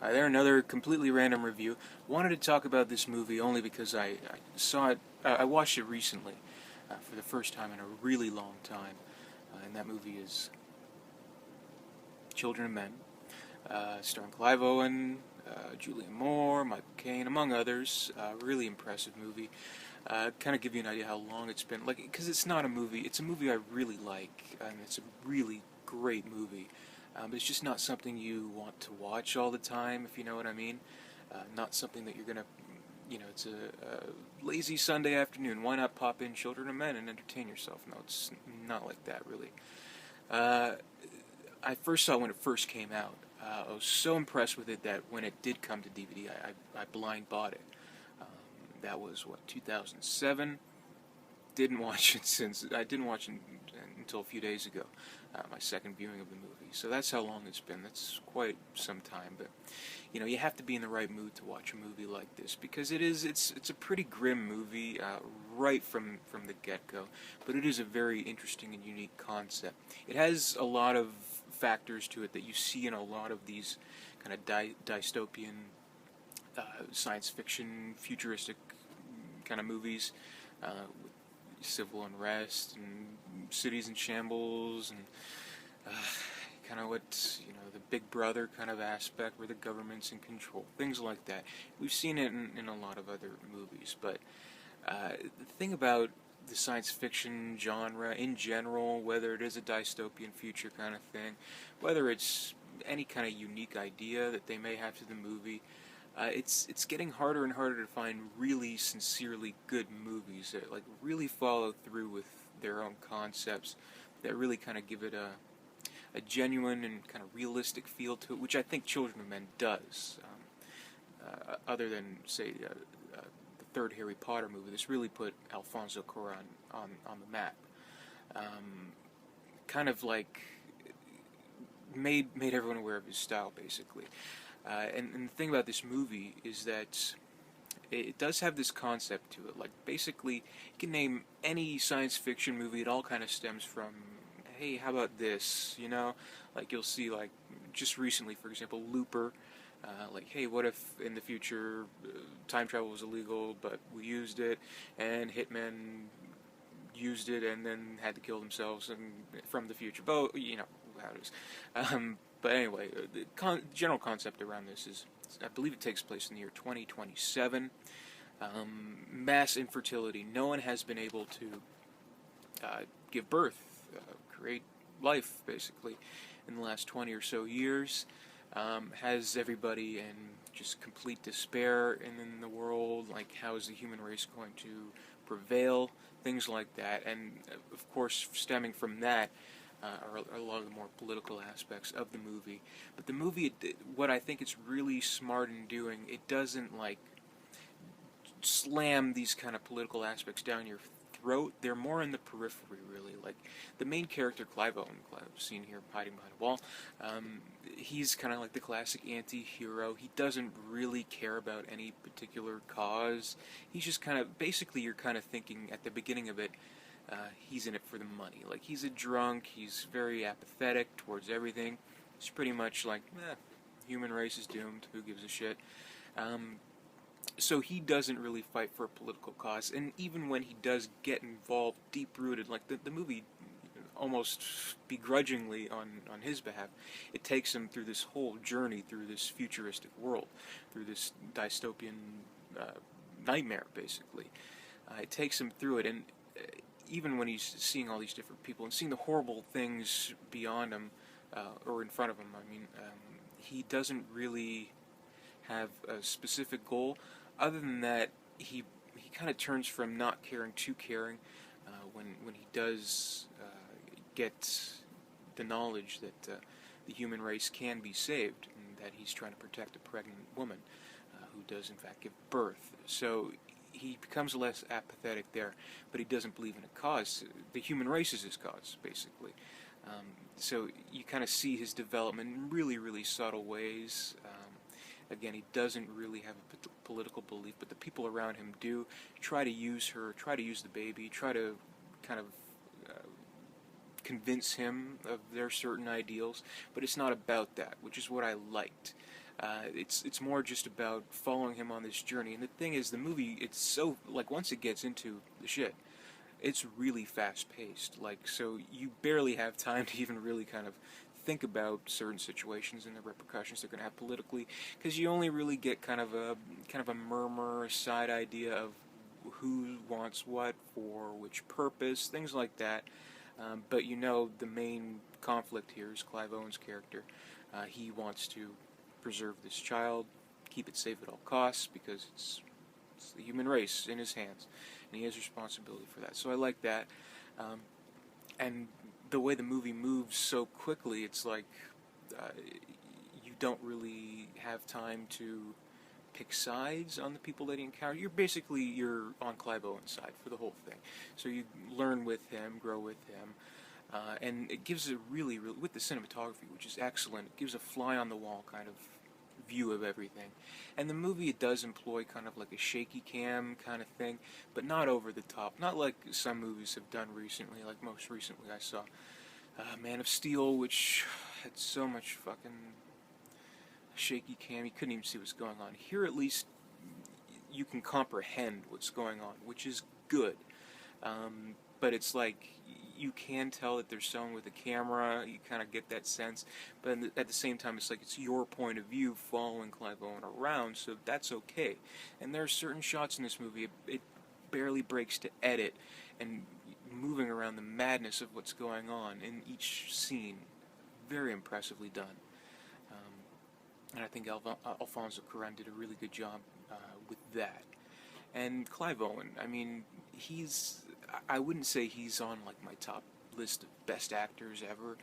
Hi there, another completely random review. Wanted to talk about this movie only because I saw it, I watched it recently for the first time in a really long time. And that movie is Children of Men, starring Clive Owen, Julianne Moore, Michael Caine, among others. Really impressive movie. Kind of give you an idea how long it's been. Like, because it's not a movie, it's a movie I really like, and it's a really great movie. It's just not something you want to watch all the time, if you know what I mean. Not something that you're gonna, it's a lazy Sunday afternoon. Why not pop in Children of Men and entertain yourself? No, it's not like that, really. Uh, I first saw it when it first came out. I was so impressed with it that when it did come to DVD, I blind bought it. Um, that was, what, 2007? Didn't watch it since. I didn't watch it until a few days ago, my second viewing of the movie. So that's how long it's been. That's quite some time. But you have to be in the right mood to watch a movie like this because it's a pretty grim movie right from the get go. But it is a very interesting and unique concept. It has a lot of factors to it that you see in a lot of these kind of dystopian science fiction, futuristic kind of movies. With civil unrest and cities in shambles and uh, kind of what the Big Brother kind of aspect where the government's in control, things like that. We've seen it in a lot of other movies, but the thing about the science fiction genre in general, whether it is a dystopian future kind of thing, whether it's any kind of unique idea that they may have to the movie, it's getting harder and harder to find really sincerely good movies that like really follow through with their own concepts, that really kind of give it a genuine and kind of realistic feel to it, which I think Children of Men does. Other than say the third Harry Potter movie, this really put Alfonso Cuarón on the map. Um, Kind of like made everyone aware of his style, basically. And the thing about this movie is that it does have this concept to it. Like, basically, you can name any science fiction movie, it all kind of stems from, hey, how about this? Like, you'll see, like, just recently, for example, Looper. Like, hey, what if in the future time travel was illegal, but we used it, and hitmen used it and then had to kill themselves and from the future. But how it is. But anyway, the general concept around this is, I believe it takes place in the year 2027. Mass infertility. No one has been able to give birth, create life, basically, in the last 20 or so years. Has everybody in just complete despair in the world? Like, how is the human race going to prevail? Things like that. And, of course, stemming from that, are a lot of the more political aspects of the movie. But the movie, what I think it's really smart in doing, it doesn't like slam these kind of political aspects down your throat. They're more in the periphery, really. Like the main character, Clive Owen, seen here hiding behind a wall. He's kind of like the classic anti-hero. He doesn't really care about any particular cause. He's just kind of, basically, you're kind of thinking at the beginning of it, he's in it for the money. Like, he's a drunk, he's very apathetic towards everything. It's pretty much like, human race is doomed, who gives a shit? So he doesn't really fight for a political cause, and even when he does get involved, deep-rooted, like the movie almost begrudgingly on his behalf, it takes him through this whole journey, through this futuristic world, through this dystopian nightmare, basically. It takes him through it, and even when he's seeing all these different people and seeing the horrible things beyond him, or in front of him, I mean, he doesn't really have a specific goal. Other than that, he kind of turns from not caring to caring when he does get the knowledge that the human race can be saved, and that he's trying to protect a pregnant woman who does in fact give birth. So he becomes less apathetic there, but he doesn't believe in a cause. The human race is his cause, basically. So you kind of see his development in really, really subtle ways. Again, he doesn't really have a political belief, but the people around him do try to use her, try to use the baby, try to kind of convince him of their certain ideals, but it's not about that, which is what I liked. It's more just about following him on this journey. And the thing is, the movie, it's so, like, once it gets into the shit, it's really fast paced. Like, so you barely have time to even really kind of think about certain situations and the repercussions they're going to have politically, because you only really get kind of a murmur, a side idea of who wants what for which purpose, things like that. But you know, the main conflict here is Clive Owen's character. He wants to preserve this child, keep it safe at all costs, because it's the human race in his hands, and he has responsibility for that. So I like that. And the way the movie moves so quickly, it's like you don't really have time to pick sides on the people that he encounters. You're on Clive Owen's side for the whole thing. So you learn with him, grow with him, and it gives a really, with the cinematography, which is excellent, it gives a fly on the wall kind of view of everything. And the movie, it does employ kind of like a shaky cam kind of thing, but not over the top. Not like some movies have done recently. Like most recently I saw Man of Steel, which had so much fucking shaky cam, you couldn't even see what's going on. Here at least you can comprehend what's going on, which is good. But it's like you can tell that they're someone with a camera. You kind of get that sense, but at the same time, it's like it's your point of view following Clive Owen around, so that's okay. And there are certain shots in this movie it barely breaks to edit, and moving around the madness of what's going on in each scene, very impressively done. And I think Alfonso Cuarón did a really good job with that. And Clive Owen, I mean, I wouldn't say he's on like my top list of best actors ever.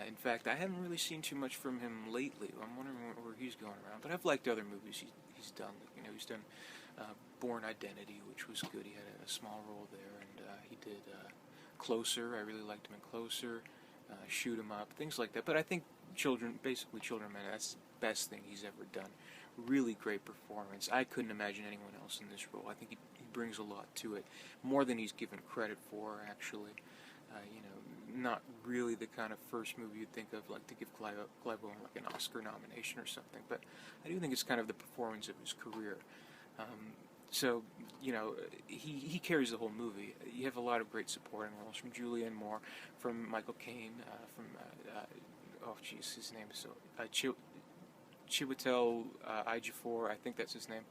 In fact, I haven't really seen too much from him lately. I'm wondering where he's going around. But I've liked other movies he's done. You know, he's done Bourne Identity, which was good. He had a small role there, and he did Closer. I really liked him in Closer. Shoot 'Em Up, things like that. But I think Children Man, that's the best thing he's ever done. Really great performance. I couldn't imagine anyone else in this role. I think he brings a lot to it, more than he's given credit for, actually. You know, not really the kind of first movie you'd think of, like to give Clive Owen like an Oscar nomination or something. But I do think it's kind of the performance of his career. So, you know, he carries the whole movie. You have a lot of great supporting roles from Julianne Moore, from Michael Caine, from oh jeez, his name is so Chiwetel Ejiofor, I think that's his name,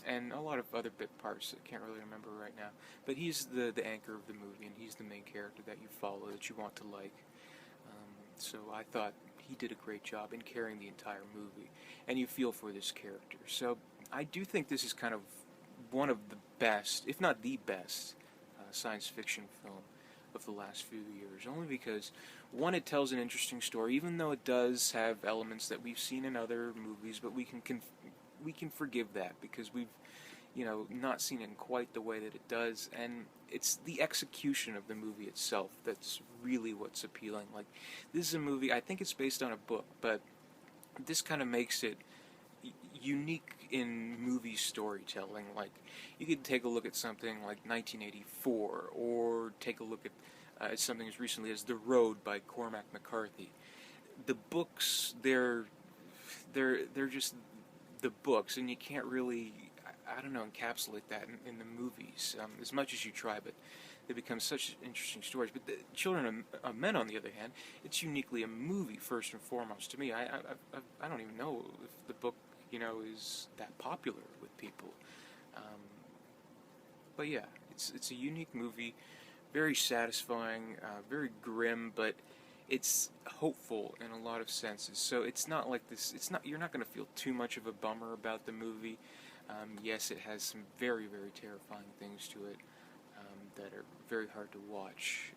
and a lot of other bit parts I can't really remember right now. But he's the anchor of the movie, and he's the main character that you follow, that you want to like. So I thought he did a great job in carrying the entire movie, and you feel for this character. So I do think this is kind of one of the best, if not the best, science fiction film of the last few years, only because, one, it tells an interesting story, even though it does have elements that we've seen in other movies, but we can forgive that because we've, you know, not seen it in quite the way that it does, and it's the execution of the movie itself that's really what's appealing. Like, this is a movie, I think it's based on a book, but this kind of makes it unique in movie storytelling. Like, you could take a look at something like 1984, or take a look at something as recently as The Road by Cormac McCarthy. The books, they're just the books, and you can't really, I don't know, encapsulate that in the movies as much as you try, but they become such interesting stories. But the Children of Men, on the other hand, it's uniquely a movie first and foremost to me. I don't even know if the book, you know, is that popular with people. But yeah, it's a unique movie, very satisfying, very grim, but it's hopeful in a lot of senses. So it's not like this. It's not. You're not going to feel too much of a bummer about the movie. Yes, it has some very, very terrifying things to it that are very hard to watch.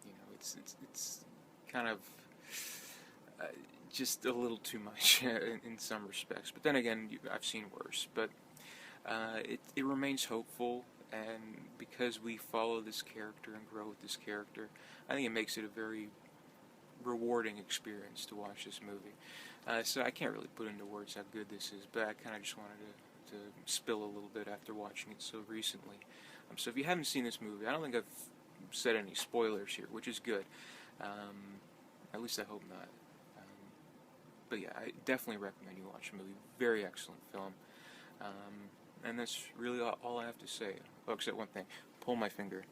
You know, it's kind of just a little too much in some respects. But then again, I've seen worse. But it remains hopeful, and because we follow this character and grow with this character, I think it makes it a very rewarding experience to watch this movie. So I can't really put into words how good this is, but I kind of just wanted to spill a little bit after watching it so recently. So if you haven't seen this movie, I don't think I've said any spoilers here, which is good. At least I hope not. But yeah, definitely recommend you watch the movie. Very excellent film. And that's really all I have to say. Oh, except one thing. Pull my finger.